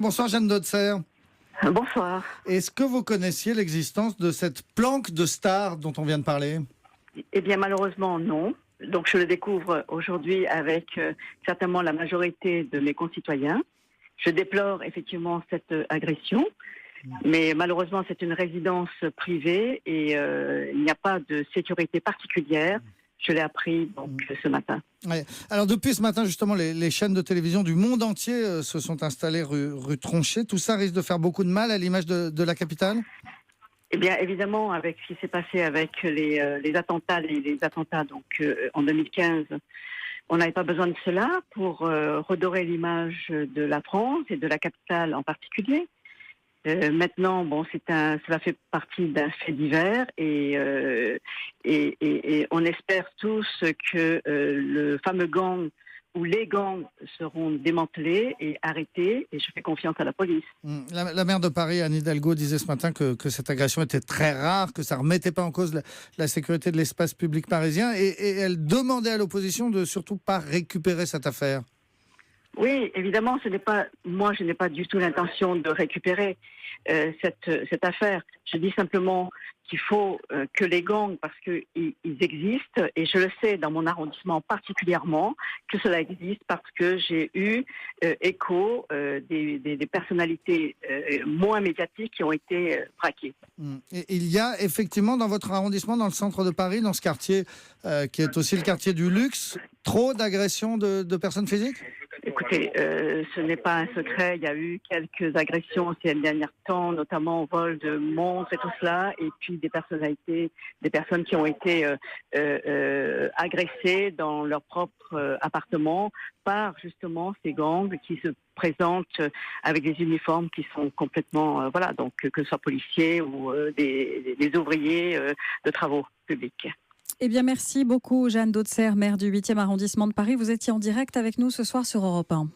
Bonsoir Jeanne Dotzer. Bonsoir. Est-ce que vous connaissiez l'existence de cette planque de stars dont on vient de parler? Eh bien, malheureusement, non. Donc, je le découvre aujourd'hui avec certainement la majorité de mes concitoyens. Je déplore effectivement cette agression, mais malheureusement, c'est une résidence privée et il n'y a pas de sécurité particulière. Je l'ai appris donc ce matin. Ouais. Alors depuis ce matin, justement, les chaînes de télévision du monde entier se sont installées rue Tronchet. Tout ça risque de faire beaucoup de mal à l'image de la capitale? Eh bien, évidemment, avec ce qui s'est passé avec les attentats donc en 2015, on n'avait pas besoin de cela pour redorer l'image de la France et de la capitale en particulier. Maintenant, bon, cela fait partie d'un fait divers et on espère tous que le fameux gang ou les gangs seront démantelés et arrêtés, et je fais confiance à la police. La maire de Paris, Anne Hidalgo, disait ce matin que cette agression était très rare, que ça ne remettait pas en cause la sécurité de l'espace public parisien, et elle demandait à l'opposition de surtout pas récupérer cette affaire. Oui, évidemment, moi, je n'ai pas du tout l'intention de récupérer cette affaire. Je dis simplement qu'il faut que les gangs, parce qu'ils existent, et je le sais dans mon arrondissement particulièrement, que cela existe parce que j'ai eu écho des personnalités moins médiatiques qui ont été braquées. Et il y a effectivement dans votre arrondissement, dans le centre de Paris, dans ce quartier qui est aussi le quartier du luxe, trop d'agressions de personnes physiques? Écoutez, ce n'est pas un secret. Il y a eu quelques agressions ces derniers temps, notamment au vol de montres et tout cela, et puis des personnes qui ont été agressées dans leur propre appartement par justement ces gangs qui se présentent avec des uniformes qui sont complètement, donc que ce soit policiers ou des ouvriers de travaux publics. Eh bien, merci beaucoup, Jeanne Dotzer, maire du 8e arrondissement de Paris. Vous étiez en direct avec nous ce soir sur Europe 1.